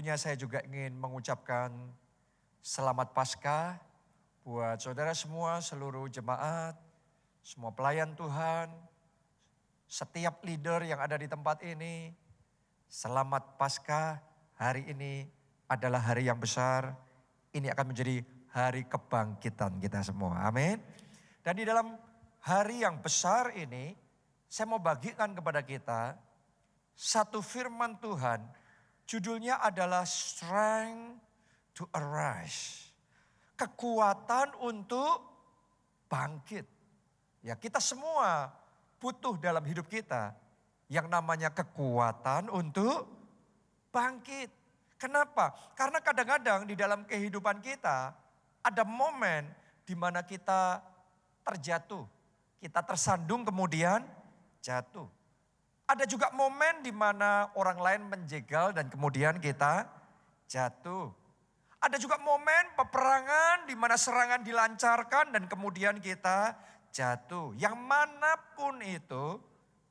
Tentunya saya juga ingin mengucapkan selamat Paskah buat saudara semua, seluruh jemaat, semua pelayan Tuhan, setiap leader yang ada di tempat ini. Selamat Paskah, hari ini adalah hari yang besar. Ini akan menjadi hari kebangkitan kita semua, amin. Dan di dalam hari yang besar ini, saya mau bagikan kepada kita satu firman Tuhan. Judulnya adalah Strength to Arise. Kekuatan untuk bangkit. Ya, kita semua butuh dalam hidup kita yang namanya kekuatan untuk bangkit. Kenapa? Karena kadang-kadang di dalam kehidupan kita ada momen di mana kita terjatuh. Kita tersandung kemudian jatuh. Ada juga momen di mana orang lain menjegal dan kemudian kita jatuh. Ada juga momen peperangan di mana serangan dilancarkan dan kemudian kita jatuh. Yang manapun itu,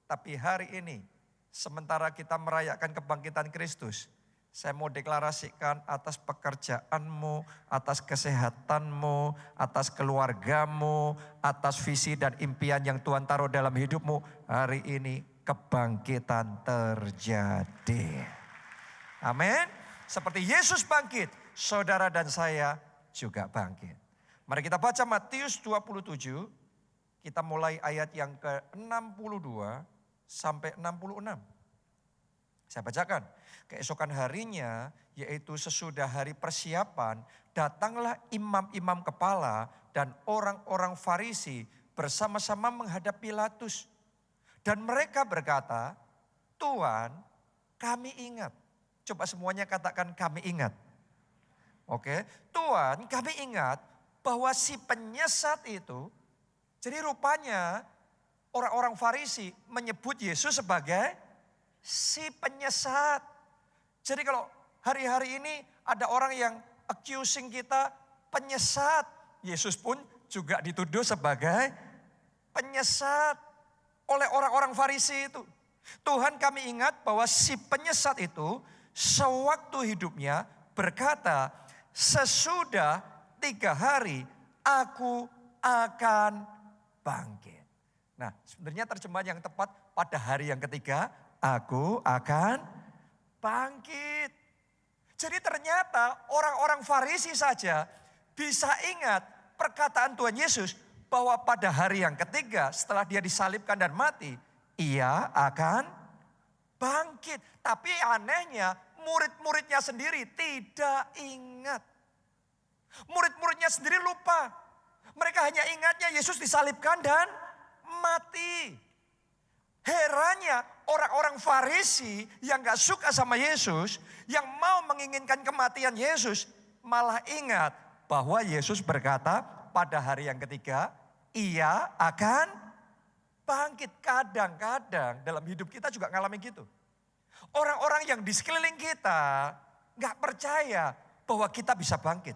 tapi hari ini sementara kita merayakan kebangkitan Kristus, saya mau deklarasikan atas pekerjaanmu, atas kesehatanmu, atas keluargamu, atas visi dan impian yang Tuhan taruh dalam hidupmu, hari ini kebangkitan terjadi. Amin. Seperti Yesus bangkit, saudara dan saya juga bangkit. Mari kita baca Matius 27, kita mulai ayat yang ke-62 sampai 66. Saya bacakan. Keesokan harinya, yaitu sesudah hari persiapan, datanglah imam-imam kepala dan orang-orang Farisi bersama-sama menghadap Pilatus. Dan mereka berkata, Tuhan, kami ingat. Coba semuanya katakan kami ingat. Oke, Tuhan, kami ingat bahwa si penyesat itu, jadi rupanya orang-orang Farisi menyebut Yesus sebagai si penyesat. Jadi kalau hari-hari ini ada orang yang accusing kita penyesat, Yesus pun juga dituduh sebagai penyesat oleh orang-orang Farisi itu. Tuhan, kami ingat bahwa si penyesat itu sewaktu hidupnya berkata, sesudah 3 hari aku akan bangkit. Nah, sebenarnya terjemahan yang tepat, pada hari yang ketiga aku akan bangkit. Jadi ternyata orang-orang Farisi saja bisa ingat perkataan Tuhan Yesus bahwa pada hari yang ketiga setelah dia disalibkan dan mati, ia akan bangkit. Tapi anehnya murid-muridnya sendiri tidak ingat. Murid-muridnya sendiri lupa. Mereka hanya ingatnya Yesus disalibkan dan mati. Herannya orang-orang Farisi yang gak suka sama Yesus, yang mau menginginkan kematian Yesus, malah ingat bahwa Yesus berkata pada hari yang ketiga, ia akan bangkit. Kadang-kadang dalam hidup kita juga ngalamin gitu. Orang-orang yang di sekeliling kita gak percaya bahwa kita bisa bangkit.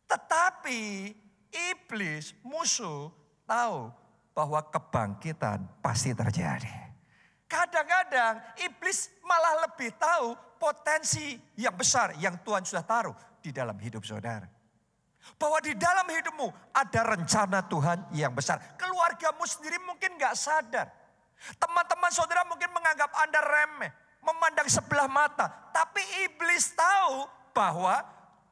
Tetapi iblis, musuh, tahu bahwa kebangkitan pasti terjadi. Kadang-kadang iblis malah lebih tahu potensi yang besar yang Tuhan sudah taruh di dalam hidup saudara. Bahwa di dalam hidupmu ada rencana Tuhan yang besar. Keluargamu sendiri mungkin gak sadar. Teman-teman saudara mungkin menganggap Anda remeh, memandang sebelah mata. Tapi iblis tahu bahwa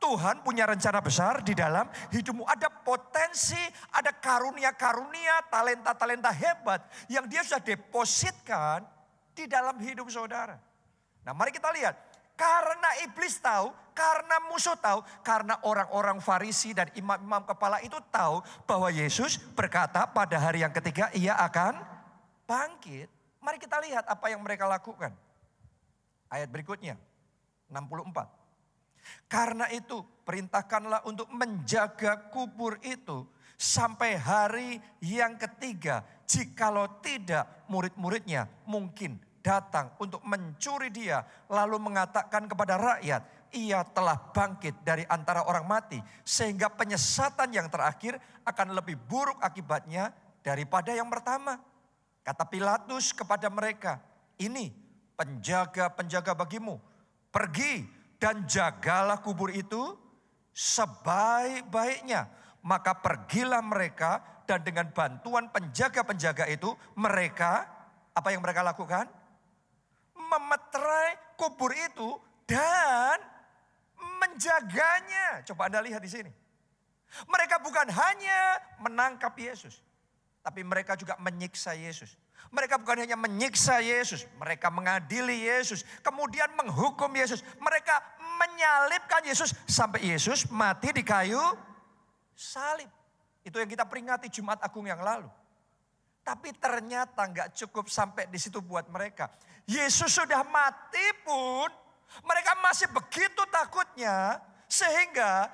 Tuhan punya rencana besar di dalam hidupmu. Ada potensi, ada karunia-karunia, talenta-talenta hebat yang dia sudah depositkan di dalam hidup saudara. Nah, mari kita lihat. Karena iblis tahu, karena musuh tahu, karena orang-orang Farisi dan imam-imam kepala itu tahu bahwa Yesus berkata pada hari yang ketiga ia akan bangkit. Mari kita lihat apa yang mereka lakukan. Ayat berikutnya, 64. Karena itu perintahkanlah untuk menjaga kubur itu sampai hari yang ketiga. Jikalau tidak, murid-muridnya mungkin datang untuk mencuri dia, lalu mengatakan kepada rakyat, ia telah bangkit dari antara orang mati, sehingga penyesatan yang terakhir akan lebih buruk akibatnya daripada yang pertama. Kata Pilatus kepada mereka, ini penjaga-penjaga bagimu, Pergi dan jagalah kubur itu sebaik-baiknya. Maka pergilah mereka dan dengan bantuan penjaga-penjaga itu mereka, apa yang mereka lakukan? Memeterai kubur itu dan menjaganya. Coba Anda lihat di sini. Mereka bukan hanya menangkap Yesus, tapi mereka juga menyiksa Yesus. Mereka bukan hanya menyiksa Yesus, mereka mengadili Yesus, kemudian menghukum Yesus. Mereka menyalibkan Yesus sampai Yesus mati di kayu salib. Itu yang kita peringati Jumat Agung yang lalu. Tapi ternyata nggak cukup sampai di situ buat mereka. Yesus sudah mati pun mereka masih begitu takutnya sehingga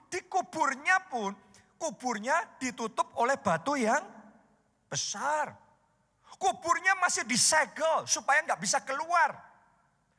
dikuburnya pun kuburnya ditutup oleh batu yang besar. Kuburnya masih disegel supaya nggak bisa keluar.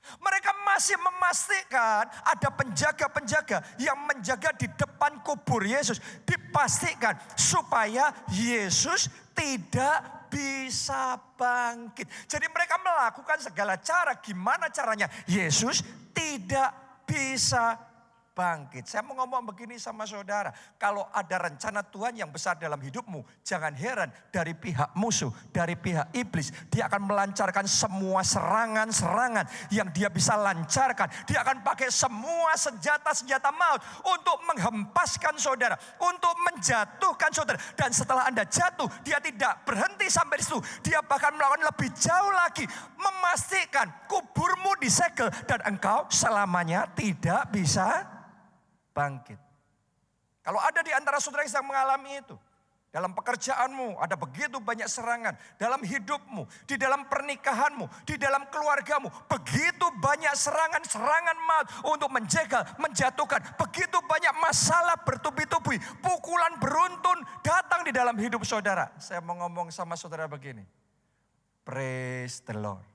Mereka masih memastikan ada penjaga-penjaga yang menjaga di depan kubur Yesus. Dipastikan supaya Yesus tidak bisa bangkit. Jadi mereka melakukan segala cara. Gimana caranya? Yesus tidak bisa bangkit. Saya mau ngomong begini sama saudara. Kalau ada rencana Tuhan yang besar dalam hidupmu, jangan heran dari pihak musuh, dari pihak iblis. Dia akan melancarkan semua serangan-serangan yang dia bisa lancarkan. Dia akan pakai semua senjata-senjata maut untuk menghempaskan saudara, untuk menjatuhkan saudara. Dan setelah Anda jatuh, dia tidak berhenti sampai di situ. Dia bahkan melakukan lebih jauh lagi, memastikan kuburmu disegel dan engkau selamanya tidak bisa bangkit. Kalau ada di antara saudara yang sedang mengalami itu, dalam pekerjaanmu ada begitu banyak serangan, dalam hidupmu, di dalam pernikahanmu, di dalam keluargamu, begitu banyak serangan-serangan maut untuk menjegal, menjatuhkan, begitu banyak masalah bertubi-tubi, pukulan beruntun datang di dalam hidup saudara. Saya mau ngomong sama saudara begini, praise the Lord.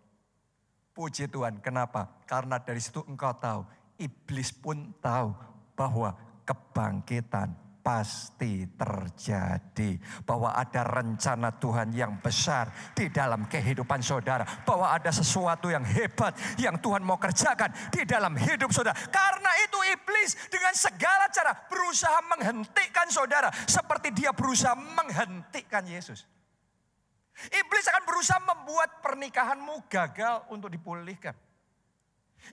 Puji Tuhan, kenapa? Karena dari situ engkau tahu, iblis pun tahu bahwa kebangkitan pasti terjadi. Bahwa ada rencana Tuhan yang besar di dalam kehidupan saudara. Bahwa ada sesuatu yang hebat yang Tuhan mau kerjakan di dalam hidup saudara. Karena itu iblis dengan segala cara berusaha menghentikan saudara. Seperti dia berusaha menghentikan Yesus. Iblis akan berusaha membuat pernikahanmu gagal untuk dipulihkan.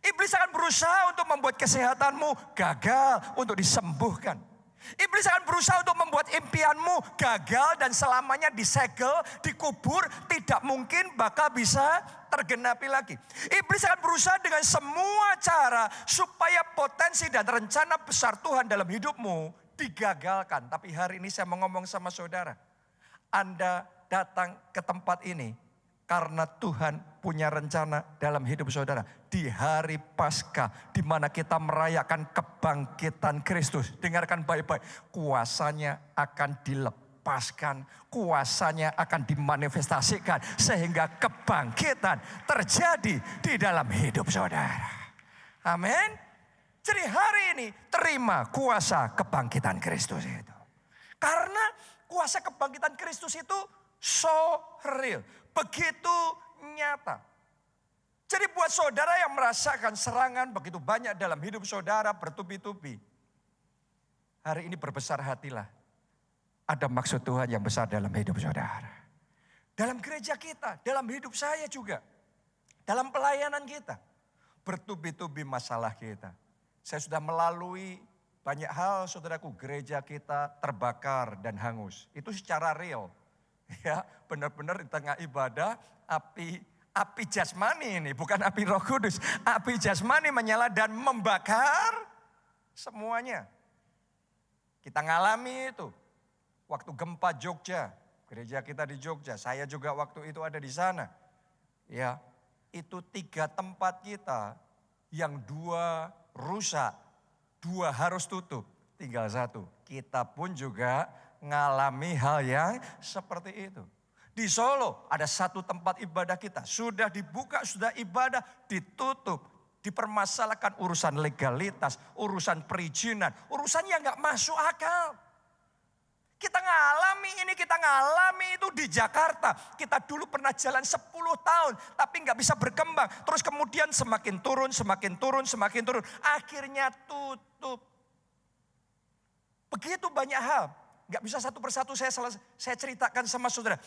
Iblis akan berusaha untuk membuat kesehatanmu gagal untuk disembuhkan. Iblis akan berusaha untuk membuat impianmu gagal dan selamanya disegel, dikubur, tidak mungkin bakal bisa tergenapi lagi. Iblis akan berusaha dengan semua cara supaya potensi dan rencana besar Tuhan dalam hidupmu digagalkan. Tapi hari ini saya mau ngomong sama saudara. Anda datang ke tempat ini karena Tuhan punya rencana dalam hidup saudara. Di hari Paskah, di mana kita merayakan kebangkitan Kristus. Dengarkan baik-baik, kuasanya akan dilepaskan. Kuasanya akan dimanifestasikan. Sehingga kebangkitan terjadi di dalam hidup saudara. Amin. Jadi hari ini terima kuasa kebangkitan Kristus itu. Karena kuasa kebangkitan Kristus itu so real. Begitu nyata. Jadi buat saudara yang merasakan serangan begitu banyak dalam hidup saudara bertubi-tubi. Hari ini berbesar hatilah. Ada maksud Tuhan yang besar dalam hidup saudara. Dalam gereja kita, dalam hidup saya juga. Dalam pelayanan kita. Bertubi-tubi masalah kita. Saya sudah melalui banyak hal saudaraku. Gereja kita terbakar dan hangus. Itu secara real. Ya, benar-benar di tengah ibadah api jasmani ini, bukan api Roh Kudus. Api jasmani menyala dan membakar semuanya. Kita ngalami itu. Waktu gempa Jogja, gereja kita di Jogja, saya juga waktu itu ada di sana. Ya, itu 3 tempat kita yang 2 rusak, 2 harus tutup, tinggal 1. Kita pun juga ngalami hal yang seperti itu. Di Solo ada 1 tempat ibadah kita. Sudah dibuka, sudah ibadah, ditutup. Dipermasalahkan urusan legalitas, urusan perizinan. Urusan yang gak masuk akal. Kita ngalami itu di Jakarta. Kita dulu pernah jalan 10 tahun, tapi nggak bisa berkembang. Terus kemudian semakin turun. Akhirnya tutup. Begitu banyak hal. Nggak bisa satu persatu saya ceritakan sama saudara.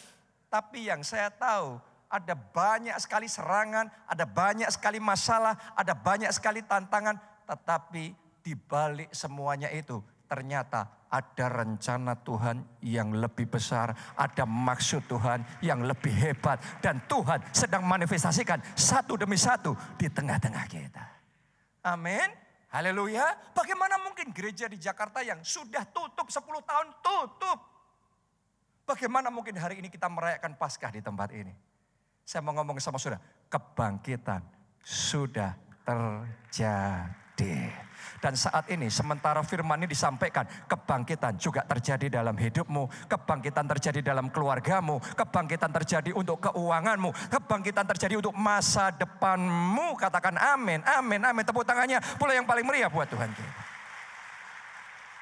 Tapi yang saya tahu, ada banyak sekali serangan, ada banyak sekali masalah, ada banyak sekali tantangan. Tetapi di balik semuanya itu, ternyata ada rencana Tuhan yang lebih besar. Ada maksud Tuhan yang lebih hebat. Dan Tuhan sedang manifestasikan satu demi satu di tengah-tengah kita. Amin. Haleluya. Bagaimana mungkin gereja di Jakarta yang sudah tutup 10 tahun tutup. Bagaimana mungkin hari ini kita merayakan Paskah di tempat ini. Saya mau ngomong sama saudara. Kebangkitan sudah terjadi. Dan saat ini sementara firman ini disampaikan, kebangkitan juga terjadi dalam hidupmu, kebangkitan terjadi dalam keluargamu, kebangkitan terjadi untuk keuanganmu, kebangkitan terjadi untuk masa depanmu. Katakan amin, amin, amin. Tepuk tangannya pula yang paling meriah buat Tuhan kita.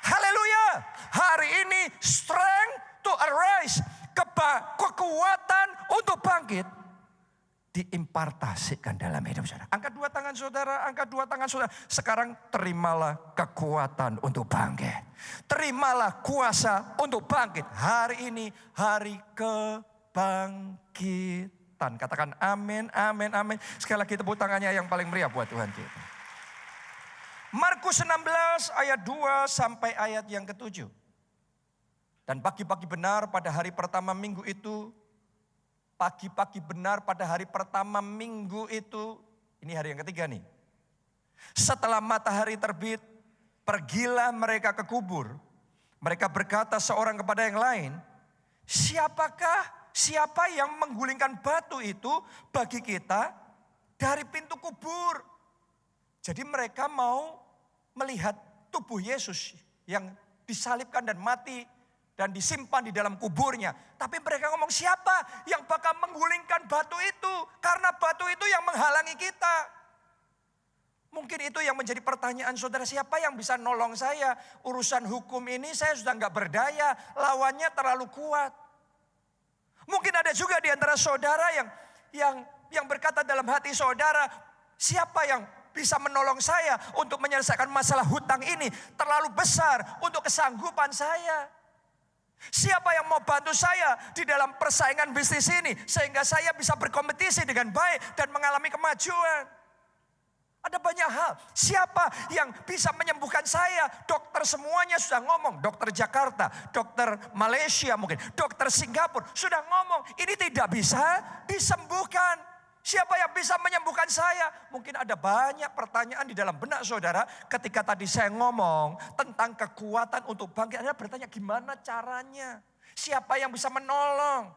Haleluya. Hari ini strength to arise, kekuatan untuk bangkit diimpartasikan dalam hidup saudara. Angkat dua tangan saudara, angkat dua tangan saudara. Sekarang terimalah kekuatan untuk bangkit. Terimalah kuasa untuk bangkit. Hari ini hari kebangkitan. Katakan amin, amin, amin. Sekali lagi tepuk tangannya yang paling meriah buat Tuhan kita. Markus 16 ayat 2 sampai ayat yang ke-7. Dan pagi-pagi benar pada hari pertama minggu itu, pagi-pagi benar pada hari pertama minggu itu, ini hari yang ketiga nih. Setelah matahari terbit, pergilah mereka ke kubur. Mereka berkata seorang kepada yang lain, siapa yang menggulingkan batu itu bagi kita dari pintu kubur? Jadi mereka mau melihat tubuh Yesus yang disalibkan dan mati dan disimpan di dalam kuburnya. Tapi mereka ngomong, siapa yang bakal menggulingkan batu itu? Karena batu itu yang menghalangi kita. Mungkin itu yang menjadi pertanyaan saudara, siapa yang bisa nolong saya? Urusan hukum ini saya sudah nggak berdaya, lawannya terlalu kuat. Mungkin ada juga di antara saudara yang berkata dalam hati saudara, siapa yang bisa menolong saya untuk menyelesaikan masalah hutang ini? Terlalu besar untuk kesanggupan saya. Siapa yang mau bantu saya di dalam persaingan bisnis ini sehingga saya bisa berkompetisi dengan baik dan mengalami kemajuan? Ada banyak hal. Siapa yang bisa menyembuhkan saya? Dokter semuanya sudah ngomong. Dokter Jakarta, dokter Malaysia mungkin, dokter Singapura sudah ngomong. Ini tidak bisa disembuhkan. Siapa yang bisa menyembuhkan saya? Mungkin ada banyak pertanyaan di dalam benak saudara. Ketika tadi saya ngomong tentang kekuatan untuk bangkit. Anda bertanya gimana caranya? Siapa yang bisa menolong?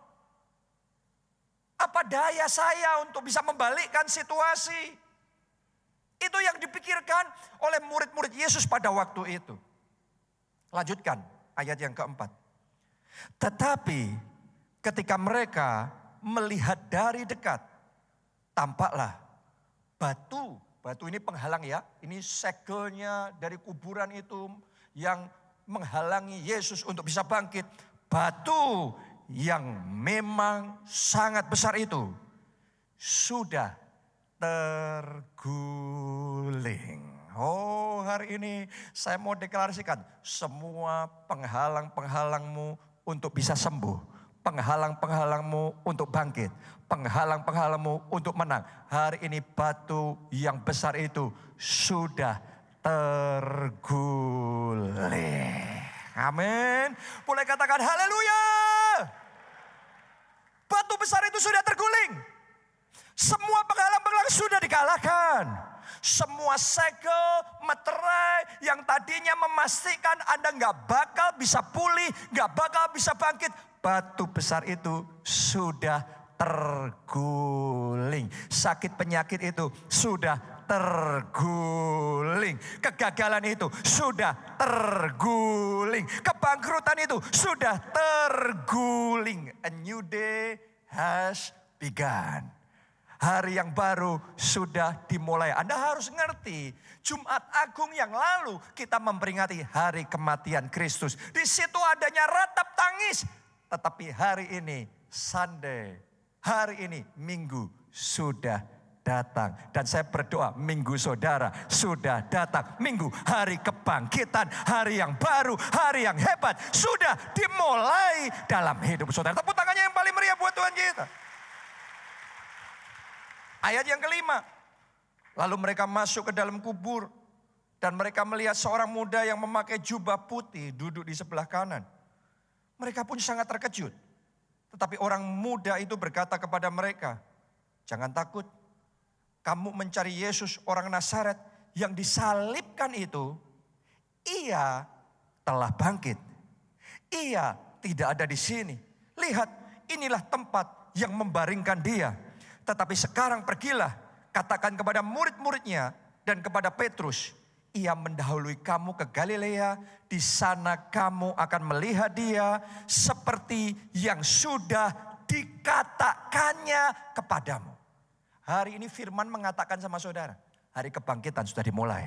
Apa daya saya untuk bisa membalikkan situasi? Itu yang dipikirkan oleh murid-murid Yesus pada waktu itu. Lanjutkan ayat yang keempat. Tetapi ketika mereka melihat dari dekat, tampaklah batu ini penghalang ya. Ini segelnya dari kuburan itu yang menghalangi Yesus untuk bisa bangkit. Batu yang memang sangat besar itu sudah terguling. Oh, hari ini saya mau deklarasikan semua penghalang-penghalangmu untuk bisa sembuh. Penghalang-penghalangmu untuk bangkit. Penghalang-penghalangmu untuk menang. Hari ini batu yang besar itu sudah terguling. Amin. Boleh katakan haleluya. Batu besar itu sudah terguling. Semua penghalang-penghalang sudah dikalahkan. Semua segel, materai yang tadinya memastikan Anda nggak bakal bisa pulih, nggak bakal bisa bangkit. Batu besar itu sudah terguling. Sakit penyakit itu sudah terguling. Kegagalan itu sudah terguling. Kebangkrutan itu sudah terguling. A new day has begun. Hari yang baru sudah dimulai. Anda harus ngerti, Jumat Agung yang lalu kita memperingati hari kematian Kristus. Di situ adanya ratap tangis. Tetapi hari ini Sunday, hari ini Minggu sudah datang. Dan saya berdoa Minggu saudara sudah datang. Minggu hari kebangkitan, hari yang baru, hari yang hebat sudah dimulai dalam hidup saudara. Tepuk tangannya yang paling meriah buat Tuhan kita. Ayat yang kelima. Lalu mereka masuk ke dalam kubur. Dan mereka melihat seorang muda yang memakai jubah putih duduk di sebelah kanan. Mereka pun sangat terkejut. Tetapi orang muda itu berkata kepada mereka, jangan takut. Kamu mencari Yesus orang Nazaret yang disalibkan itu. Ia telah bangkit. Ia tidak ada di sini. Lihat, inilah tempat yang membaringkan dia. Tetapi sekarang pergilah, katakan kepada murid-muridnya dan kepada Petrus, ia mendahului kamu ke Galilea, di sana kamu akan melihat dia seperti yang sudah dikatakannya kepadamu. Hari ini firman mengatakan sama saudara, hari kebangkitan sudah dimulai.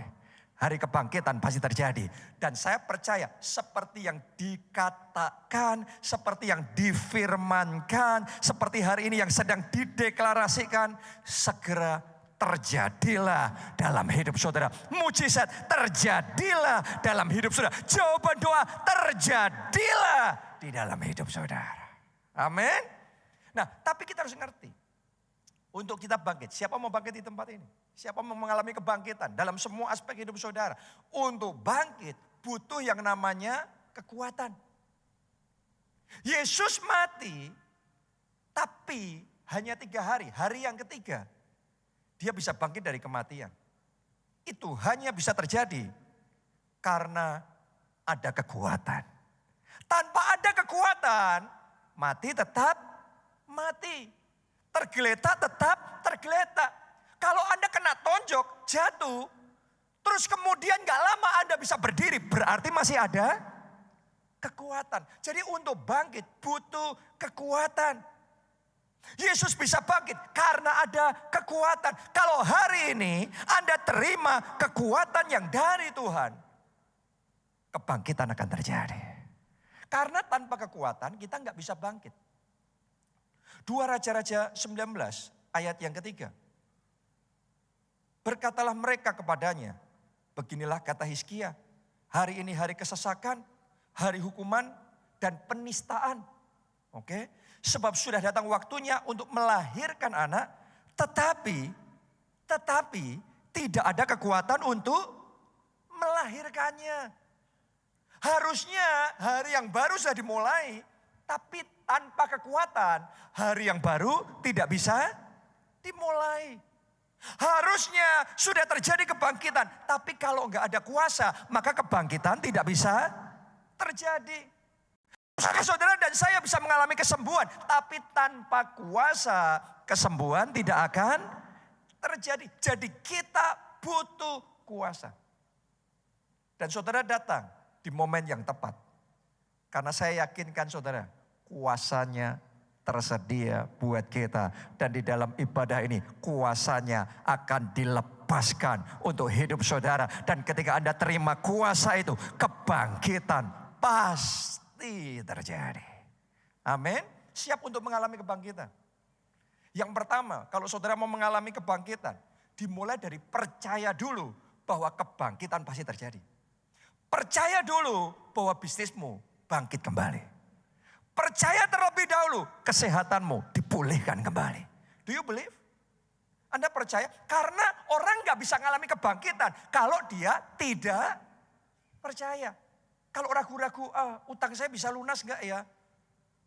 Hari kebangkitan pasti terjadi. Dan saya percaya seperti yang dikatakan, seperti yang difirmankan, seperti hari ini yang sedang dideklarasikan, segera terjadilah dalam hidup saudara. Mujizat terjadilah dalam hidup saudara. Jawaban doa terjadilah di dalam hidup saudara. Amin. Nah, tapi kita harus ngerti. Untuk kita bangkit, siapa mau bangkit di tempat ini? Siapa mau mengalami kebangkitan dalam semua aspek hidup saudara? Untuk bangkit butuh yang namanya kekuatan. Yesus mati, tapi hanya 3 hari. Hari yang ketiga, dia bisa bangkit dari kematian. Itu hanya bisa terjadi karena ada kekuatan. Tanpa ada kekuatan, mati tetap mati. Tergeletak tetap tergeletak. Kalau Anda kena tonjok, jatuh, terus kemudian gak lama Anda bisa berdiri, berarti masih ada kekuatan. Jadi untuk bangkit butuh kekuatan. Yesus bisa bangkit karena ada kekuatan. Kalau hari ini Anda terima kekuatan yang dari Tuhan, kebangkitan akan terjadi. Karena tanpa kekuatan kita gak bisa bangkit. 2 Raja-Raja 19 ayat yang ketiga. Berkatalah mereka kepadanya, beginilah kata Hizkia, hari ini hari kesesakan, hari hukuman dan penistaan. Oke, sebab sudah datang waktunya untuk melahirkan anak, tetapi tidak ada kekuatan untuk melahirkannya. Harusnya hari yang baru sudah dimulai, tapi tanpa kekuatan, hari yang baru tidak bisa dimulai. Harusnya sudah terjadi kebangkitan, tapi kalau enggak ada kuasa, maka kebangkitan tidak bisa terjadi. Saudara dan saya bisa mengalami kesembuhan, tapi tanpa kuasa, kesembuhan tidak akan terjadi. Jadi kita butuh kuasa. Dan saudara datang di momen yang tepat. Karena saya yakinkan saudara, kuasanya tersedia buat kita. Dan di dalam ibadah ini kuasanya akan dilepaskan untuk hidup saudara. Dan ketika Anda terima kuasa itu, kebangkitan pasti terjadi. Amin. Siap untuk mengalami kebangkitan. Yang pertama, kalau saudara mau mengalami kebangkitan, dimulai dari percaya dulu bahwa kebangkitan pasti terjadi. Percaya dulu bahwa bisnismu bangkit kembali. Percaya terlebih dahulu kesehatanmu dipulihkan kembali. Do you believe? Anda percaya? Karena orang gak bisa mengalami kebangkitan kalau dia tidak percaya. Kalau ragu-ragu, utang saya bisa lunas gak ya?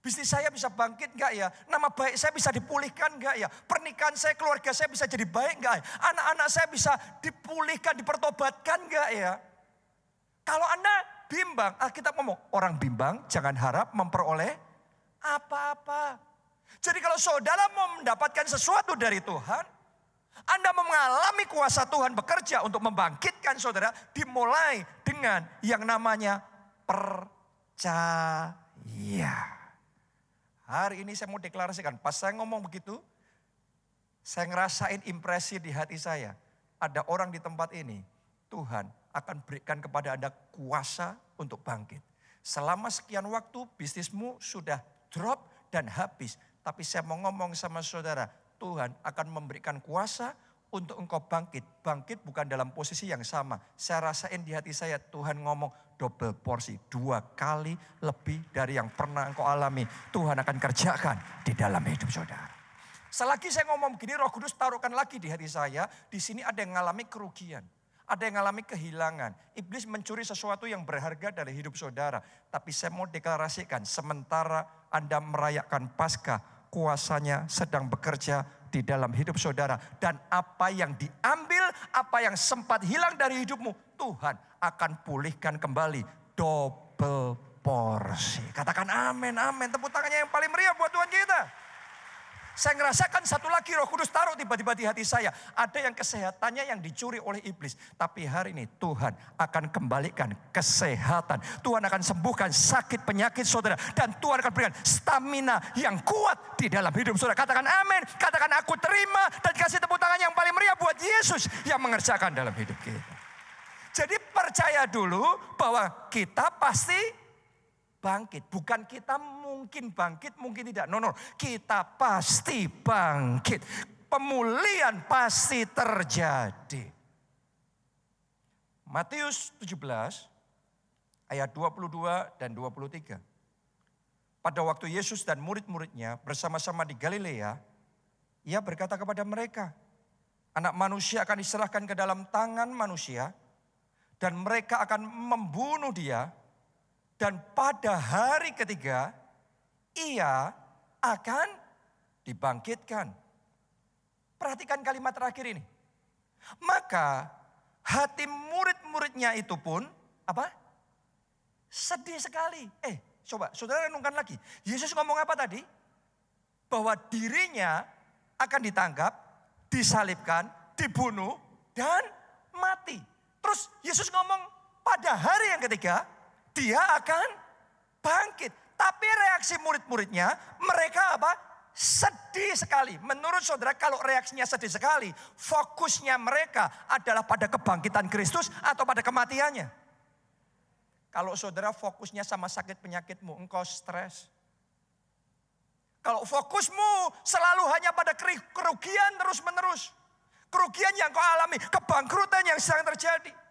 Bisnis saya bisa bangkit gak ya? Nama baik saya bisa dipulihkan gak ya? Pernikahan saya, keluarga saya bisa jadi baik gak ya? Anak-anak saya bisa dipulihkan, dipertobatkan gak ya? Kalau Anda bimbang, Alkitab ngomong, orang bimbang jangan harap memperoleh apa-apa. Jadi kalau saudara mau mendapatkan sesuatu dari Tuhan, Anda mengalami kuasa Tuhan bekerja untuk membangkitkan saudara, dimulai dengan yang namanya percaya. Hari ini saya mau deklarasikan, pas saya ngomong begitu, Saya ngerasain impresi di hati saya. Ada orang di tempat ini, Tuhan akan berikan kepada Anda kuasa untuk bangkit. Selama sekian waktu bisnismu sudah drop dan habis. Tapi saya mau ngomong sama saudara, Tuhan akan memberikan kuasa untuk engkau bangkit. Bangkit bukan dalam posisi yang sama. Saya rasain di hati saya, Tuhan ngomong double porsi. 2 kali lebih dari yang pernah engkau alami. Tuhan akan kerjakan di dalam hidup saudara. Selagi saya ngomong begini, Roh Kudus taruhkan lagi di hati saya. Di sini ada yang mengalami kerugian. Ada yang mengalami kehilangan. Iblis mencuri sesuatu yang berharga dari hidup saudara. Tapi saya mau deklarasikan, sementara Anda merayakan Paskah, kuasanya sedang bekerja di dalam hidup saudara. Dan apa yang diambil, apa yang sempat hilang dari hidupmu, Tuhan akan pulihkan kembali double porsi. Katakan amin, amin. Tepuk tangannya yang paling meriah buat Tuhan kita. Saya ngerasakan satu lagi Roh Kudus taruh tiba-tiba di hati saya. Ada yang kesehatannya yang dicuri oleh iblis. Tapi hari ini Tuhan akan kembalikan kesehatan. Tuhan akan sembuhkan sakit penyakit saudara. Dan Tuhan akan berikan stamina yang kuat di dalam hidup saudara. Katakan amin. Katakan aku terima. Dan kasih tepuk tangan yang paling meriah buat Yesus yang mengerjakan dalam hidup kita. Jadi percaya dulu bahwa kita pasti bangkit. Bukan kita mungkin bangkit, mungkin tidak. No. Kita pasti bangkit. Pemulihan pasti terjadi. Matius 17 ayat 22 dan 23. Pada waktu Yesus dan murid-muridnya bersama-sama di Galilea, ia berkata kepada mereka, Anak Manusia akan diserahkan ke dalam tangan manusia, dan mereka akan membunuh dia. Dan pada hari ketiga, ia akan dibangkitkan. Perhatikan kalimat terakhir ini. Maka hati murid-muridnya itu pun, apa? Sedih sekali. Coba saudara renungkan lagi. Yesus ngomong apa tadi? Bahwa dirinya akan ditangkap, disalibkan, dibunuh, dan mati. Terus Yesus ngomong pada hari yang ketiga, dia akan bangkit. Tapi reaksi murid-muridnya, mereka apa? Sedih sekali. Menurut saudara kalau reaksinya sedih sekali, fokusnya mereka adalah pada kebangkitan Kristus atau pada kematiannya. Kalau saudara fokusnya sama sakit penyakitmu, engkau stres. Kalau fokusmu selalu hanya pada kerugian terus-menerus. Kerugian yang kau alami, kebangkrutan yang sedang terjadi.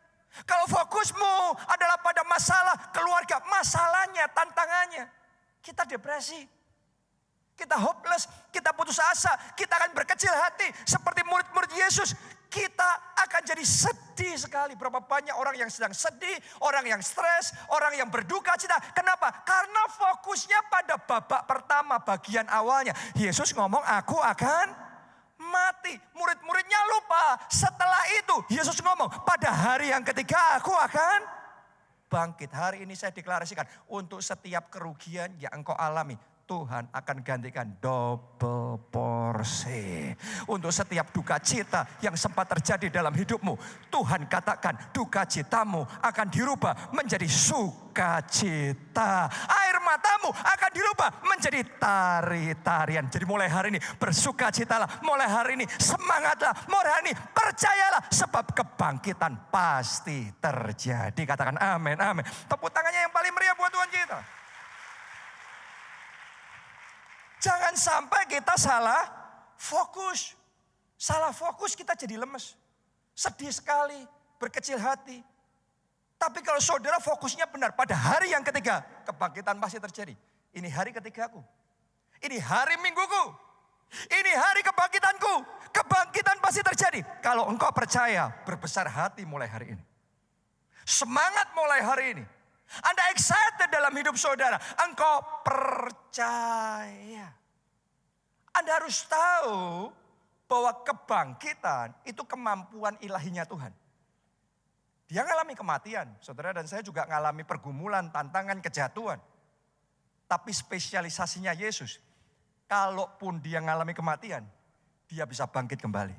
Kalau fokusmu adalah pada masalah keluarga, masalahnya, tantangannya, kita depresi, kita hopeless, kita putus asa, kita akan berkecil hati seperti murid-murid Yesus. Kita akan jadi sedih sekali. Berapa banyak orang yang sedang sedih, orang yang stres, orang yang berduka cita. Kenapa? Karena fokusnya pada babak pertama, bagian awalnya. Yesus ngomong, aku akan mati. Murid-muridnya lupa. Setelah itu Yesus ngomong, pada hari yang ketiga aku akan bangkit. Hari ini saya deklarasikan, untuk setiap kerugian yang engkau alami, Tuhan akan gantikan double porsi. Untuk setiap duka cita yang sempat terjadi dalam hidupmu, Tuhan katakan duka citamu akan dirubah menjadi sukacita. Air matamu akan dirubah menjadi tari-tarian. Jadi mulai hari ini bersukacitalah. Mulai hari ini semangatlah. Mulai hari ini percayalah. Sebab kebangkitan pasti terjadi. Katakan amin, amin. Tepuk tangannya yang paling meriah buat Tuhan kita. Jangan sampai kita salah fokus. Salah fokus kita jadi lemes. Sedih sekali, berkecil hati. Tapi kalau saudara fokusnya benar, pada hari yang ketiga, kebangkitan pasti terjadi. Ini hari ketigaku. Ini hari mingguku. Ini hari kebangkitanku. Kebangkitan pasti terjadi. Kalau engkau percaya, berbesar hati mulai hari ini. Semangat mulai hari ini. Anda excited dalam hidup saudara. Engkau percaya. Anda harus tahu bahwa kebangkitan itu kemampuan ilahinya Tuhan. Dia ngalami kematian. Saudara dan saya juga ngalami pergumulan, tantangan, kejatuhan. Tapi spesialisasinya Yesus. Kalaupun dia ngalami kematian, dia bisa bangkit kembali.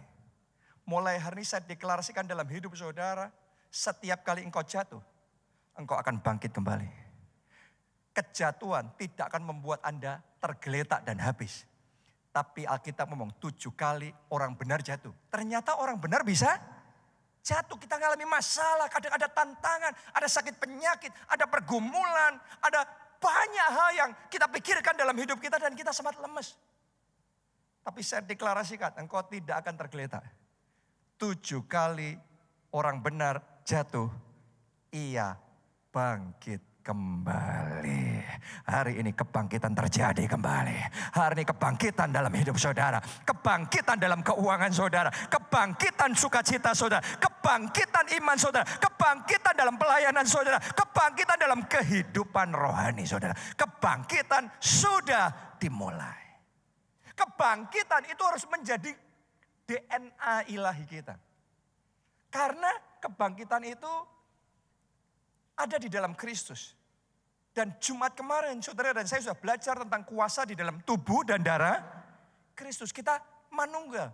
Mulai hari ini saya deklarasikan dalam hidup saudara. Setiap kali engkau jatuh, engkau akan bangkit kembali. Kejatuhan tidak akan membuat Anda tergeletak dan habis. Tapi Alkitab ngomong 7 kali orang benar jatuh. Ternyata orang benar bisa jatuh. Kita ngalami masalah, kadang ada tantangan, ada sakit penyakit, ada pergumulan, ada banyak hal yang kita pikirkan dalam hidup kita dan kita sempat lemes. Tapi saya deklarasikan, engkau tidak akan tergeletak. 7 kali orang benar jatuh, ia bangkit kembali. Hari ini kebangkitan terjadi kembali. Hari ini kebangkitan dalam hidup saudara. Kebangkitan dalam keuangan saudara. Kebangkitan sukacita saudara. Kebangkitan iman saudara. Kebangkitan dalam pelayanan saudara. Kebangkitan dalam kehidupan rohani saudara. Kebangkitan sudah dimulai. Kebangkitan itu harus menjadi DNA ilahi kita. Karena kebangkitan itu ada di dalam Kristus. Dan Jumat kemarin saudara dan saya sudah belajar tentang kuasa di dalam tubuh dan darah Kristus. Kita manunggal.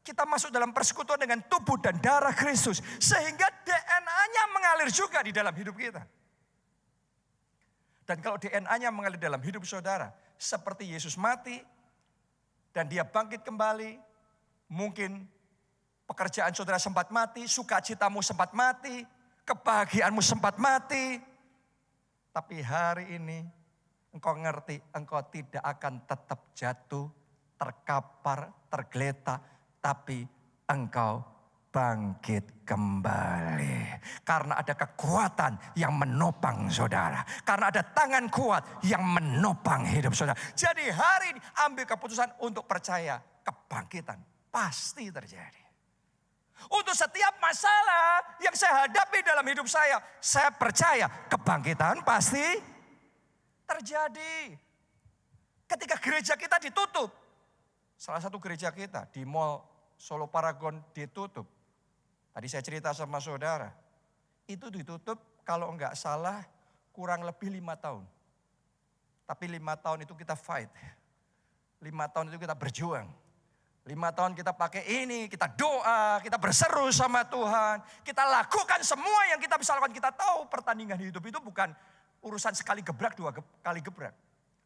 Kita masuk dalam persekutuan dengan tubuh dan darah Kristus. Sehingga DNA-nya mengalir juga di dalam hidup kita. Dan kalau DNA-nya mengalir dalam hidup saudara. Seperti Yesus mati dan dia bangkit kembali. Mungkin pekerjaan saudara sempat mati, sukacitamu sempat mati, kebahagiaanmu sempat mati. Tapi hari ini engkau ngerti, engkau tidak akan tetap jatuh, terkapar, tergeletak. Tapi engkau bangkit kembali. Karena ada kekuatan yang menopang saudara. Karena ada tangan kuat yang menopang hidup saudara. Jadi hari ini ambil keputusan untuk percaya kebangkitan pasti terjadi. Untuk setiap masalah yang saya hadapi dalam hidup saya percaya kebangkitan pasti terjadi. Ketika gereja kita ditutup, salah satu gereja kita di Mall Solo Paragon ditutup. Tadi saya cerita sama saudara, itu ditutup kalau enggak salah kurang lebih 5 tahun. Tapi 5 tahun itu kita fight, 5 tahun itu kita berjuang. 5 tahun kita pakai ini, kita doa, kita berseru sama Tuhan. Kita lakukan semua yang kita bisa lakukan. Kita tahu pertandingan hidup itu bukan urusan sekali gebrak, 2 kali gebrak.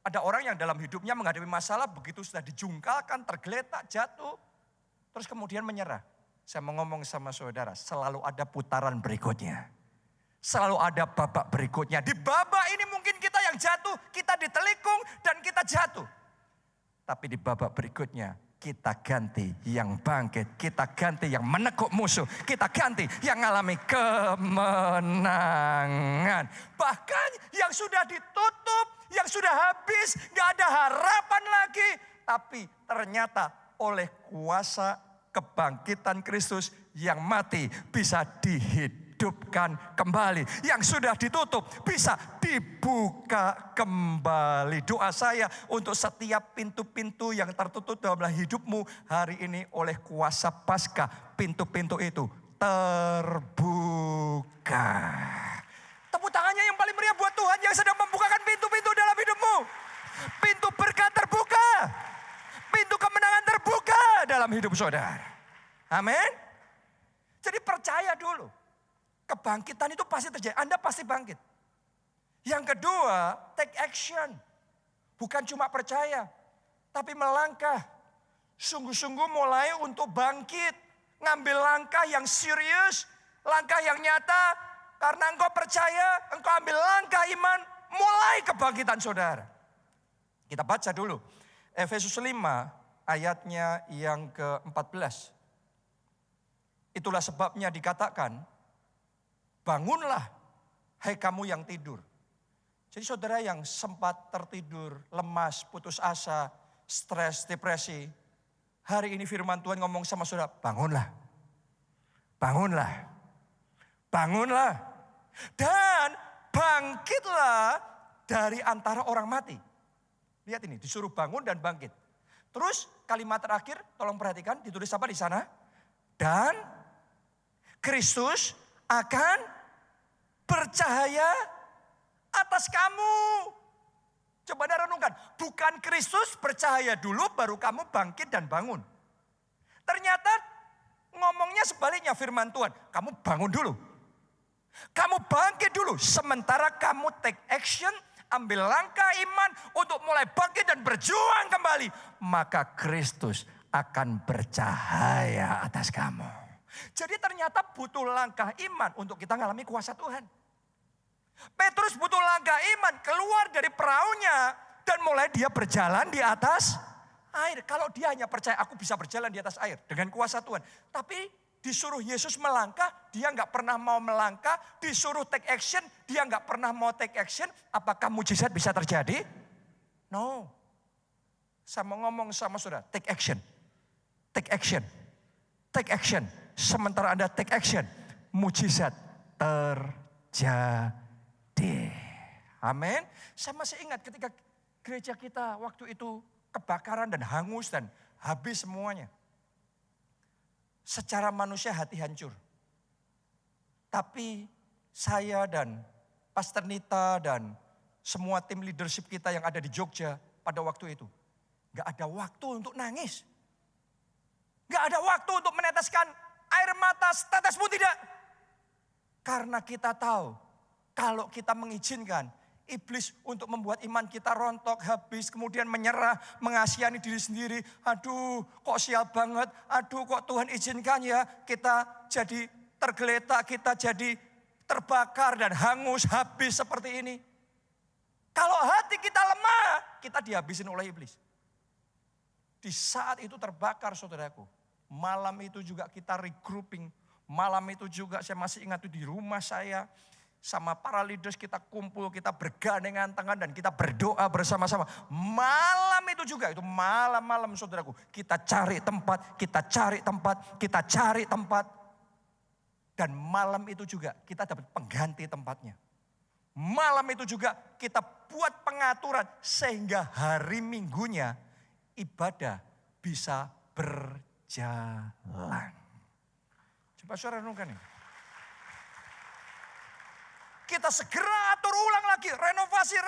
Ada orang yang dalam hidupnya menghadapi masalah begitu sudah dijungkalkan, tergeletak, jatuh. Terus kemudian menyerah. Saya mau ngomong sama saudara, selalu ada putaran berikutnya. Selalu ada babak berikutnya. Di babak ini mungkin kita yang jatuh, kita ditelikung dan kita jatuh. Tapi di babak berikutnya, kita ganti yang bangkit, kita ganti yang menekuk musuh, kita ganti yang mengalami kemenangan. Bahkan yang sudah ditutup, yang sudah habis, gak ada harapan lagi. Tapi ternyata oleh kuasa kebangkitan Kristus yang mati bisa dihidupkan kembali. Yang sudah ditutup bisa dibuka kembali. Doa saya untuk setiap pintu-pintu yang tertutup dalam hidupmu hari ini oleh kuasa Paskah, pintu-pintu itu terbuka. Tepuk tangannya yang paling meriah buat Tuhan yang sedang membukakan pintu-pintu dalam hidupmu. Pintu berkat terbuka. Pintu kemenangan terbuka dalam hidup saudara. Amin. Jadi percaya dulu. Kebangkitan itu pasti terjadi. Anda pasti bangkit. Yang kedua, take action. Bukan cuma percaya, tapi melangkah. Sungguh-sungguh mulai untuk bangkit. Ngambil langkah yang serius, langkah yang nyata. Karena engkau percaya, engkau ambil langkah iman, mulai kebangkitan saudara. Kita baca dulu. Efesus 5 ayatnya yang ke-14. Itulah sebabnya dikatakan, bangunlah hai kamu yang tidur. Jadi saudara yang sempat tertidur, lemas, putus asa, stres, depresi. Hari ini firman Tuhan ngomong sama saudara, bangunlah. Bangunlah. Bangunlah. Dan bangkitlah dari antara orang mati. Lihat ini, disuruh bangun dan bangkit. Terus kalimat terakhir, tolong perhatikan, ditulis apa di sana? Dan Kristus akan bercahaya atas kamu. Coba Anda renungkan, bukan Kristus bercahaya dulu baru kamu bangkit dan bangun. Ternyata ngomongnya sebaliknya firman Tuhan, kamu bangun dulu. Kamu bangkit dulu, sementara kamu take action, ambil langkah iman untuk mulai bangkit dan berjuang kembali, maka Kristus akan bercahaya atas kamu. Jadi ternyata butuh langkah iman untuk kita mengalami kuasa Tuhan. Petrus butuh langkah iman keluar dari perahunya dan mulai dia berjalan di atas air. Kalau dia hanya percaya aku bisa berjalan di atas air dengan kuasa Tuhan. Tapi disuruh Yesus melangkah, dia nggak pernah mau melangkah. Disuruh take action, dia nggak pernah mau take action. Apakah mujizat bisa terjadi? No. Saya mau ngomong sama saudara, take action. Take action. Take action. Sementara Anda take action, mujizat terjadi. Amin. Saya masih ingat ketika gereja kita waktu itu kebakaran dan hangus dan habis semuanya. Secara manusia hati hancur. Tapi saya dan Pastor Nita dan semua tim leadership kita yang ada di Jogja pada waktu itu. Gak ada waktu untuk nangis. Gak ada waktu untuk meneteskan air mata setetes pun tidak. Karena kita tahu kalau kita mengizinkan iblis untuk membuat iman kita rontok, habis, kemudian menyerah, mengasihani diri sendiri. Aduh kok sial banget, aduh kok Tuhan izinkan ya kita jadi tergeletak, kita jadi terbakar dan hangus, habis seperti ini. Kalau hati kita lemah, kita dihabisin oleh iblis. Di saat itu terbakar saudaraku. Malam itu juga kita regrouping. Malam itu juga saya masih ingat itu di rumah saya. Sama para leaders kita kumpul, kita bergandengan tangan dan kita berdoa bersama-sama. Malam itu juga, itu malam-malam saudaraku. Kita cari tempat, kita cari tempat, kita cari tempat. Dan malam itu juga kita dapat pengganti tempatnya. Malam itu juga kita buat pengaturan sehingga hari Minggunya ibadah bisa berjalan. Coba saudara renungkan ini. Kita segera atur ulang lagi, renovasi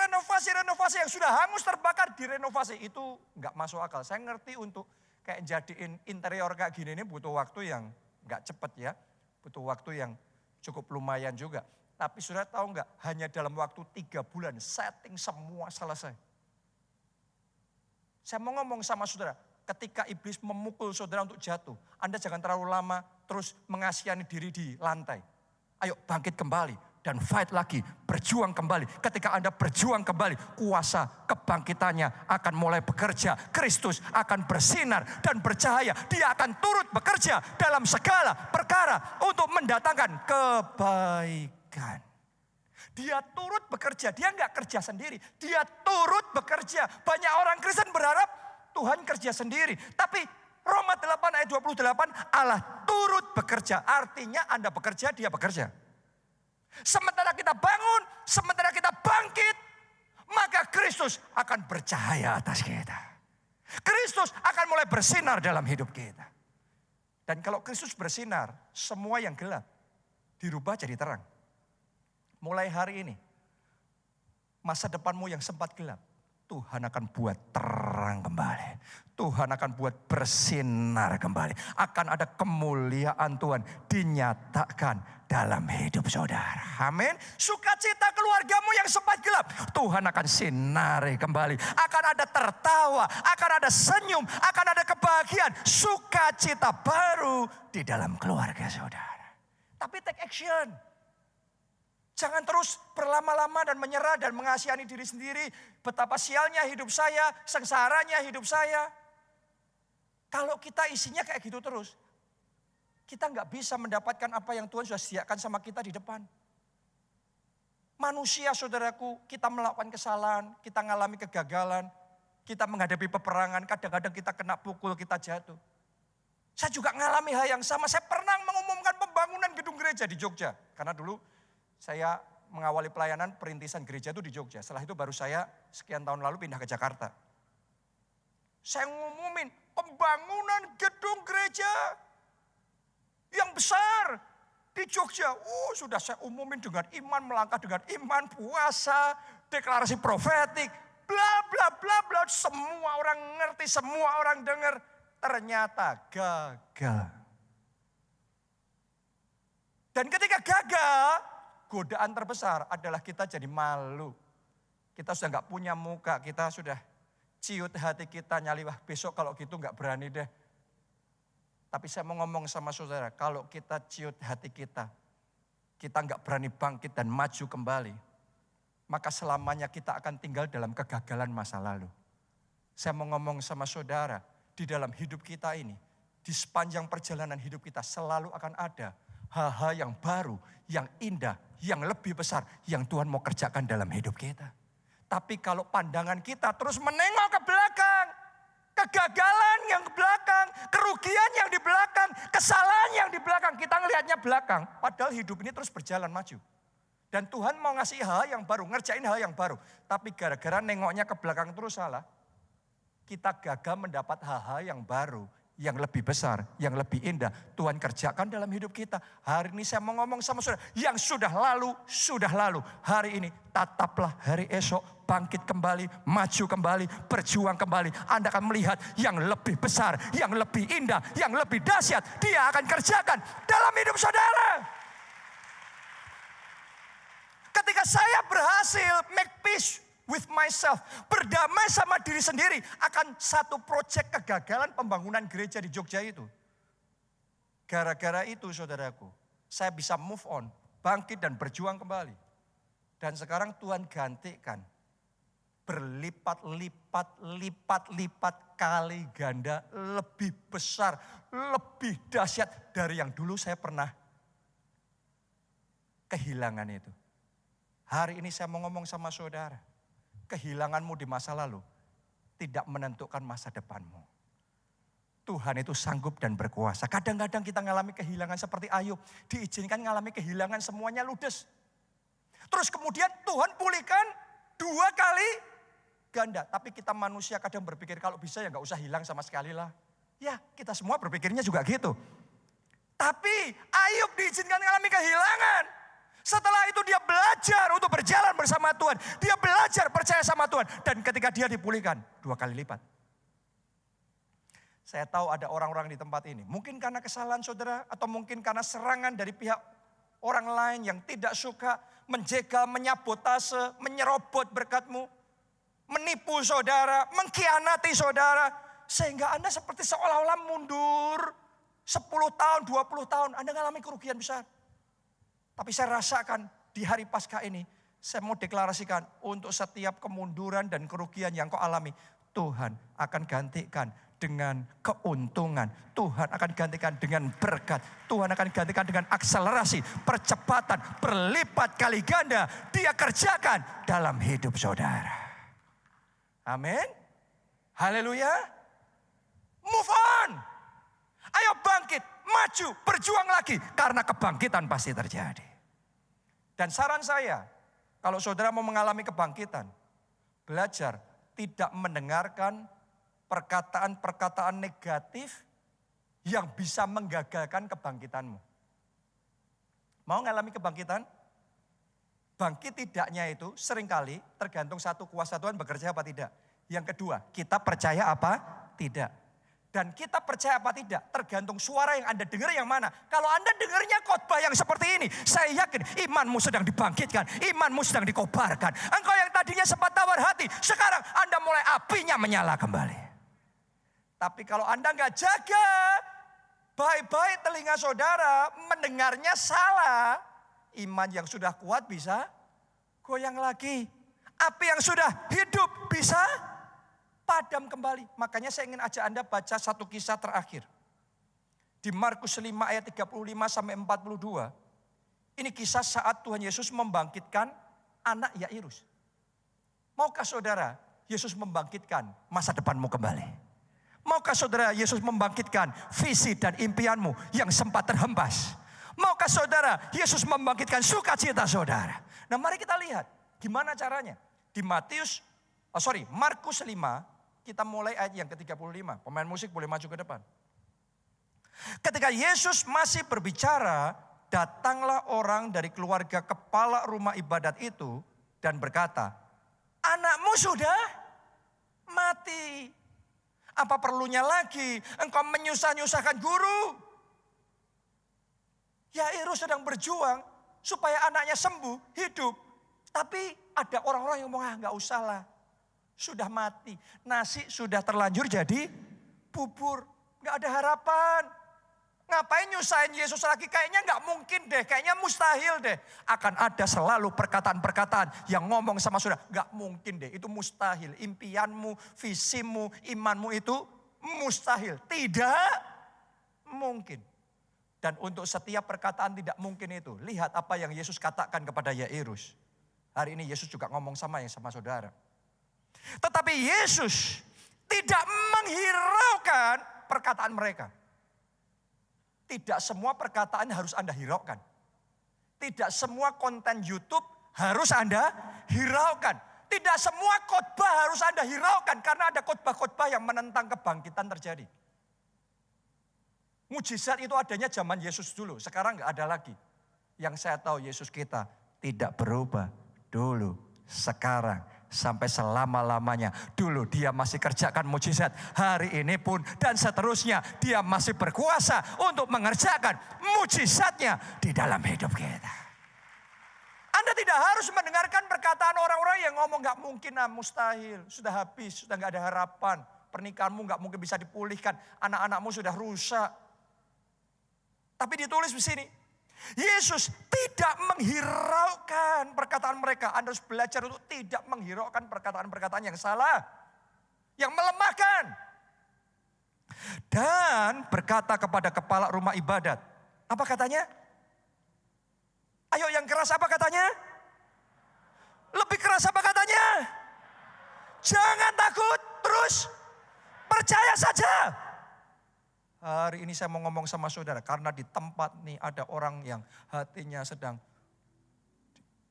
yang sudah hangus terbakar direnovasi. Itu nggak masuk akal. Saya ngerti untuk kayak jadiin interior kayak gini ini butuh waktu yang nggak cepet ya. Butuh waktu yang cukup lumayan juga. Tapi saudara tahu nggak, hanya dalam waktu 3 bulan setting semua selesai. Saya mau ngomong sama saudara, ketika iblis memukul saudara untuk jatuh, Anda jangan terlalu lama terus mengasihani diri di lantai. Ayo bangkit kembali. Dan fight lagi, berjuang kembali. Ketika Anda berjuang kembali, kuasa kebangkitannya akan mulai bekerja. Kristus akan bersinar dan bercahaya. Dia akan turut bekerja dalam segala perkara untuk mendatangkan kebaikan. Dia turut bekerja, dia nggak kerja sendiri. Dia turut bekerja. Banyak orang Kristen berharap Tuhan kerja sendiri. Tapi Roma 8 ayat 28, Allah turut bekerja. Artinya Anda bekerja, dia bekerja. Sementara kita bangun, sementara kita bangkit, maka Kristus akan bercahaya atas kita. Kristus akan mulai bersinar dalam hidup kita. Dan kalau Kristus bersinar, semua yang gelap dirubah jadi terang. Mulai hari ini, masa depanmu yang sempat gelap, Tuhan akan buat terang kembali. Tuhan akan buat bersinar kembali. Akan ada kemuliaan Tuhan dinyatakan dalam hidup saudara. Amin. Sukacita keluargamu yang sempat gelap, Tuhan akan sinari kembali. Akan ada tertawa, akan ada senyum, akan ada kebahagiaan. Sukacita baru di dalam keluarga saudara. Tapi take action. Jangan terus berlama-lama dan menyerah dan mengasihani diri sendiri. Betapa sialnya hidup saya, sengsaranya hidup saya. Kalau kita isinya kayak gitu terus, kita nggak bisa mendapatkan apa yang Tuhan sudah sediakan sama kita di depan. Manusia saudaraku, kita melakukan kesalahan, kita mengalami kegagalan, kita menghadapi peperangan, kadang-kadang kita kena pukul, kita jatuh. Saya juga mengalami hal yang sama, saya pernah mengumumkan pembangunan gedung gereja di Jogja. Karena dulu saya mengawali pelayanan perintisan gereja itu di Jogja. Setelah itu baru saya sekian tahun lalu pindah ke Jakarta. Saya ngumumin pembangunan gedung gereja yang besar di Jogja. Sudah saya umumin dengan iman, melangkah dengan iman, puasa, deklarasi profetik, bla bla bla bla. Semua orang ngerti, semua orang dengar. Ternyata gagal. Dan ketika gagal, godaan terbesar adalah kita jadi malu. Kita sudah nggak punya muka, kita sudah ciut hati kita nyali, wah besok kalau gitu nggak berani deh. Tapi saya mau ngomong sama saudara, kalau kita ciut hati kita nggak berani bangkit dan maju kembali, maka selamanya kita akan tinggal dalam kegagalan masa lalu. Saya mau ngomong sama saudara, di dalam hidup kita ini, di sepanjang perjalanan hidup kita selalu akan ada hal-hal yang baru, yang indah, yang lebih besar, yang Tuhan mau kerjakan dalam hidup kita. Tapi kalau pandangan kita terus menengok ke belakang, kegagalan yang ke belakang, kerugian yang di belakang, kesalahan yang di belakang, kita ngelihatnya belakang. Padahal hidup ini terus berjalan maju. Dan Tuhan mau ngasih hal yang baru, ngerjain hal yang baru. Tapi gara-gara nengoknya ke belakang terus salah, kita gagal mendapat hal-hal yang baru, yang lebih besar, yang lebih indah. Tuhan kerjakan dalam hidup kita. Hari ini saya mau ngomong sama saudara, yang sudah lalu, sudah lalu. Hari ini tataplah hari esok, bangkit kembali, maju kembali, berjuang kembali. Anda akan melihat yang lebih besar, yang lebih indah, yang lebih dahsyat. Dia akan kerjakan dalam hidup saudara. Ketika saya berhasil make peace with myself, berdamai sama diri sendiri akan satu proyek kegagalan pembangunan gereja di Jogja itu. Gara-gara itu saudaraku, saya bisa move on, bangkit dan berjuang kembali. Dan sekarang Tuhan gantikan berlipat-lipat kali ganda, lebih besar, lebih dahsyat dari yang dulu saya pernah kehilangan itu. Hari ini saya mau ngomong sama saudara, kehilanganmu di masa lalu tidak menentukan masa depanmu. Tuhan itu sanggup dan berkuasa. Kadang-kadang kita ngalami kehilangan seperti Ayub. Diizinkan ngalami kehilangan semuanya ludes. Terus kemudian Tuhan pulihkan 2 kali ganda. Tapi kita manusia kadang berpikir kalau bisa ya gak usah hilang sama sekali lah. Ya kita semua berpikirnya juga gitu. Tapi Ayub diizinkan ngalami kehilangan. Setelah itu dia belajar untuk berjalan bersama Tuhan. Dia belajar percaya sama Tuhan. Dan ketika dia dipulihkan 2 kali lipat. Saya tahu ada orang-orang di tempat ini. Mungkin karena kesalahan saudara. Atau mungkin karena serangan dari pihak orang lain yang tidak suka menjegal, menyabotase, menyerobot berkatmu. Menipu saudara, mengkhianati saudara. Sehingga Anda seperti seolah-olah mundur 10 tahun, 20 tahun. Anda mengalami kerugian besar. Tapi saya rasakan di hari Paskah ini, saya mau deklarasikan untuk setiap kemunduran dan kerugian yang kau alami, Tuhan akan gantikan dengan keuntungan. Tuhan akan gantikan dengan berkat. Tuhan akan gantikan dengan akselerasi, percepatan, berlipat kali ganda. Dia kerjakan dalam hidup saudara. Amin. Haleluya. Move on. Ayo bangkit, maju, berjuang lagi. Karena kebangkitan pasti terjadi. Dan saran saya, kalau saudara mau mengalami kebangkitan, belajar tidak mendengarkan perkataan-perkataan negatif yang bisa menggagalkan kebangkitanmu. Mau mengalami kebangkitan? Bangkit tidaknya itu seringkali tergantung satu, kuasa Tuhan bekerja apa tidak. Yang kedua, kita percaya apa tidak. Dan kita percaya apa tidak, tergantung suara yang Anda dengar yang mana. Kalau Anda dengarnya khotbah yang seperti ini, saya yakin imanmu sedang dibangkitkan, imanmu sedang dikobarkan. Engkau yang tadinya sempat tawar hati, sekarang Anda mulai apinya menyala kembali. Tapi kalau Anda nggak jaga, baik-baik telinga saudara, mendengarnya salah, iman yang sudah kuat bisa goyang lagi. Api yang sudah hidup bisa padam kembali. Makanya saya ingin ajak Anda baca satu kisah terakhir. Di Markus 5 ayat 35 sampai 42. Ini kisah saat Tuhan Yesus membangkitkan anak Yairus. Maukah saudara Yesus membangkitkan masa depanmu kembali? Maukah saudara Yesus membangkitkan visi dan impianmu yang sempat terhempas? Maukah saudara Yesus membangkitkan sukacita saudara? Nah mari kita lihat gimana caranya. Di Markus 5. Kita mulai ayat yang ke-35. Pemain musik boleh maju ke depan. Ketika Yesus masih berbicara, datanglah orang dari keluarga kepala rumah ibadat itu dan berkata, anakmu sudah mati. Apa perlunya lagi engkau menyusah-nyusahkan guru? Yairus sedang berjuang supaya anaknya sembuh, hidup. Tapi ada orang-orang yang ngomong, nggak usah lah. Sudah mati. Nasi sudah terlanjur jadi bubur. Nggak ada harapan. Ngapain nyusahin Yesus lagi? Kayaknya nggak mungkin deh. Kayaknya mustahil deh. Akan ada selalu perkataan-perkataan yang ngomong sama saudara. Nggak mungkin deh. Itu mustahil. Impianmu, visimu, imanmu itu mustahil. Tidak mungkin. Dan untuk setiap perkataan tidak mungkin itu. Lihat apa yang Yesus katakan kepada Yairus. Hari ini Yesus juga ngomong sama saudara. Tetapi Yesus tidak menghiraukan perkataan mereka. Tidak semua perkataan harus Anda hiraukan. Tidak semua konten YouTube harus Anda hiraukan. Tidak semua khotbah harus Anda hiraukan. Karena ada khotbah-khotbah yang menentang kebangkitan terjadi. Mujizat itu adanya zaman Yesus dulu. Sekarang nggak ada lagi. Yang saya tahu Yesus kita tidak berubah. Dulu, sekarang, sampai selama-lamanya. Dulu dia masih kerjakan mujizat. Hari ini pun dan seterusnya dia masih berkuasa untuk mengerjakan mujizatnya di dalam hidup kita. Anda tidak harus mendengarkan perkataan orang-orang yang ngomong gak mungkin, mustahil. Sudah habis, sudah gak ada harapan. Pernikahanmu gak mungkin bisa dipulihkan. Anak-anakmu sudah rusak. Tapi ditulis di sini. Yesus tidak menghiraukan perkataan mereka. Anda harus belajar untuk tidak menghiraukan perkataan-perkataan yang salah. Yang melemahkan. Dan berkata kepada kepala rumah ibadat. Apa katanya? Ayo yang keras apa katanya? Lebih keras apa katanya? Jangan takut, terus percaya saja. Hari ini saya mau ngomong sama saudara, karena di tempat nih ada orang yang hatinya sedang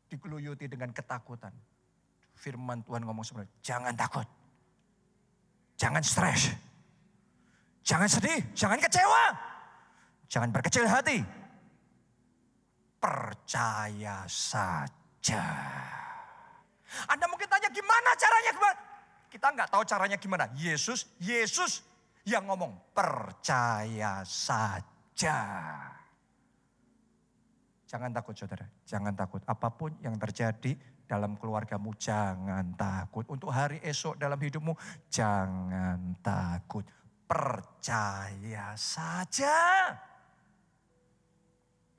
digeluyuti dengan ketakutan. Firman Tuhan ngomong sebenarnya, jangan takut. Jangan stres. Jangan sedih, jangan kecewa. Jangan berkecil hati. Percaya saja. Anda mungkin tanya gimana caranya? Kita nggak tahu caranya gimana. Yesus yang ngomong, percaya saja. Jangan takut saudara, jangan takut. Apapun yang terjadi dalam keluargamu, jangan takut. Untuk hari esok dalam hidupmu, jangan takut. Percaya saja.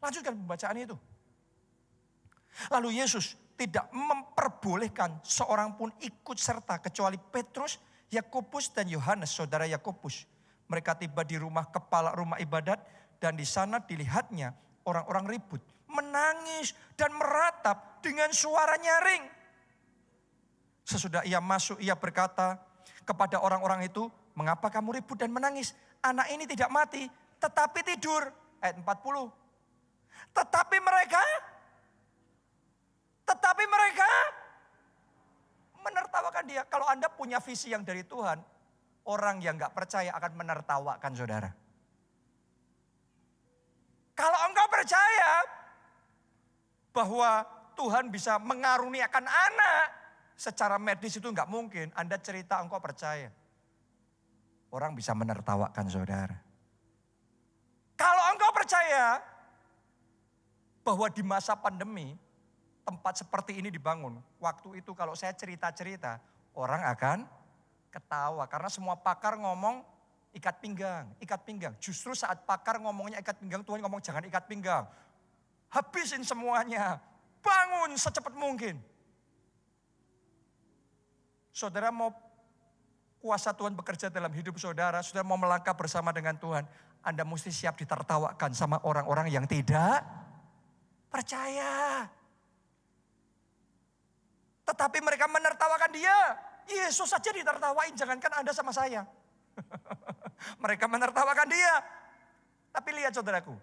Lanjutkan pembacaan itu. Lalu Yesus tidak memperbolehkan seorang pun ikut serta kecuali Petrus, Yakobus dan Yohanes, saudara Yakobus. Mereka tiba di rumah kepala rumah ibadat dan di sana dilihatnya orang-orang ribut, menangis dan meratap dengan suara nyaring. Sesudah ia masuk, ia berkata kepada orang-orang itu, mengapa kamu ribut dan menangis? Anak ini tidak mati, tetapi tidur. Ayat 40. Tetapi mereka menertawakan dia. Kalau Anda punya visi yang dari Tuhan, orang yang gak percaya akan menertawakan saudara. Kalau engkau percaya bahwa Tuhan bisa mengaruniakan anak secara medis, itu gak mungkin. Anda cerita engkau percaya. Orang bisa menertawakan saudara. Kalau engkau percaya bahwa di masa pandemi tempat seperti ini dibangun. Waktu itu kalau saya cerita-cerita, orang akan ketawa. Karena semua pakar ngomong ikat pinggang, ikat pinggang. Justru saat pakar ngomongnya ikat pinggang, Tuhan ngomong jangan ikat pinggang. Habisin semuanya, bangun secepat mungkin. Saudara mau kuasa Tuhan bekerja dalam hidup saudara, saudara mau melangkah bersama dengan Tuhan, Anda mesti siap ditertawakan sama orang-orang yang tidak percaya. Tetapi mereka menertawakan dia. Yesus saja ditertawain, jangankan Anda sama saya. Mereka menertawakan dia. Tapi lihat saudaraku,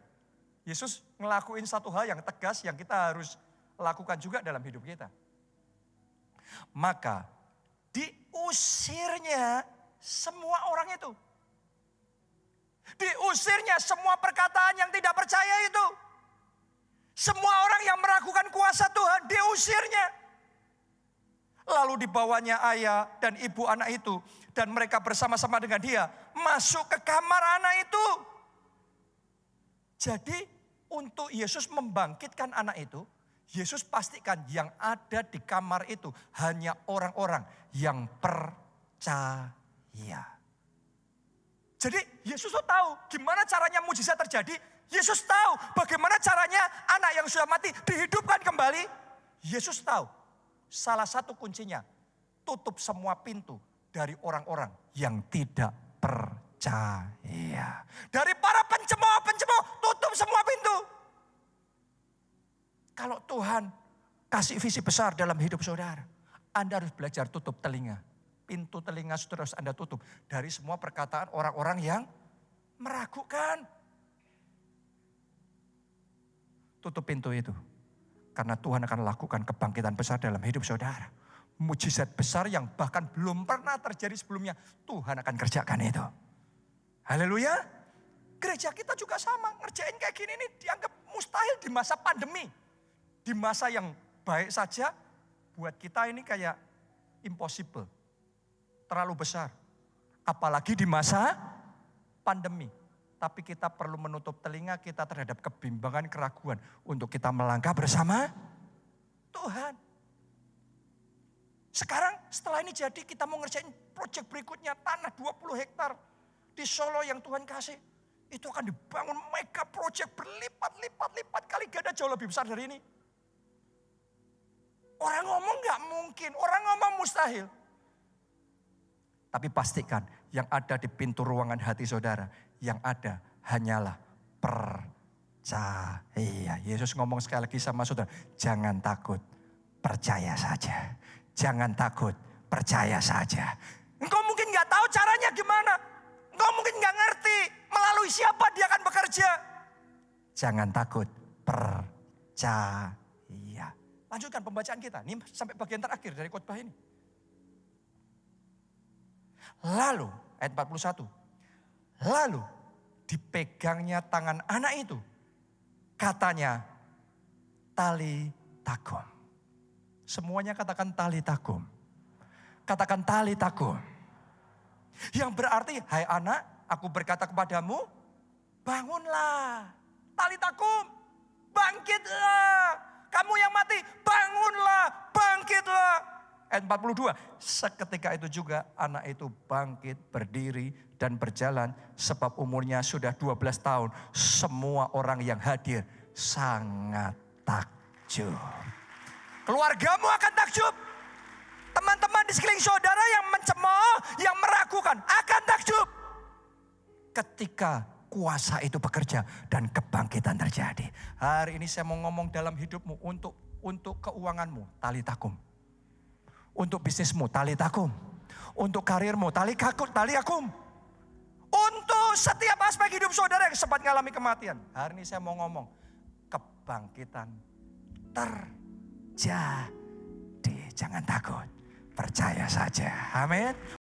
Yesus ngelakuin satu hal yang tegas yang kita harus lakukan juga dalam hidup kita. Maka diusirnya semua orang itu. Diusirnya semua perkataan yang tidak percaya itu. Semua orang yang meragukan kuasa Tuhan, diusirnya. Lalu dibawanya ayah dan ibu anak itu. Dan mereka bersama-sama dengan dia masuk ke kamar anak itu. Jadi untuk Yesus membangkitkan anak itu, Yesus pastikan yang ada di kamar itu hanya orang-orang yang percaya. Jadi Yesus tuh tahu gimana caranya mujizat terjadi. Yesus tahu bagaimana caranya anak yang sudah mati dihidupkan kembali. Yesus tahu salah satu kuncinya tutup semua pintu dari orang-orang yang tidak percaya. Dari para pencemooh, tutup semua pintu. Kalau Tuhan kasih visi besar dalam hidup saudara, Anda harus belajar tutup telinga. Pintu telinga saudara harus Anda tutup dari semua perkataan orang-orang yang meragukan. Tutup pintu itu. Karena Tuhan akan lakukan kebangkitan besar dalam hidup saudara. Mujizat besar yang bahkan belum pernah terjadi sebelumnya. Tuhan akan kerjakan itu. Haleluya. Gereja kita juga sama. Ngerjain kayak gini nih dianggap mustahil di masa pandemi. Di masa yang baik saja buat kita ini kayak impossible. Terlalu besar. Apalagi di masa pandemi. Tapi kita perlu menutup telinga kita terhadap kebimbangan, keraguan. Untuk kita melangkah bersama Tuhan. Sekarang setelah ini jadi kita mau ngerjain proyek berikutnya. Tanah 20 hektar di Solo yang Tuhan kasih. Itu akan dibangun mega proyek berlipat-lipat kali ganda jauh lebih besar dari ini. Orang ngomong gak mungkin, orang ngomong mustahil. Tapi pastikan yang ada di pintu ruangan hati saudara, yang ada hanyalah percaya. Yesus ngomong sekali lagi sama saudara, jangan takut, percaya saja. Jangan takut, percaya saja. Engkau mungkin gak tahu caranya gimana. Engkau mungkin gak ngerti melalui siapa dia akan bekerja. Jangan takut, percaya. Lanjutkan pembacaan kita. Ini sampai bagian terakhir dari khotbah ini. Lalu, ayat 41. Lalu dipegangnya tangan anak itu. Katanya, tali takum. Semuanya katakan tali takum. Katakan tali takum. Yang berarti, hai anak, aku berkata kepadamu, bangunlah. Tali takum, bangkitlah. Kamu yang mati, bangunlah, bangkitlah. Ayat 42, seketika itu juga anak itu bangkit, berdiri dan berjalan. Sebab umurnya sudah 12 tahun. Semua orang yang hadir sangat takjub. Keluargamu akan takjub. Teman-teman di sekeliling saudara yang mencemooh, yang meragukan akan takjub. Ketika kuasa itu bekerja dan kebangkitan terjadi. Hari ini saya mau ngomong dalam hidupmu untuk keuanganmu, tali takum. Untuk bisnismu, tali takum. Untuk karirmu, tali akum. Untuk setiap aspek hidup saudara yang sempat mengalami kematian. Hari ini saya mau ngomong, kebangkitan terjadi. Jangan takut, percaya saja. Amin.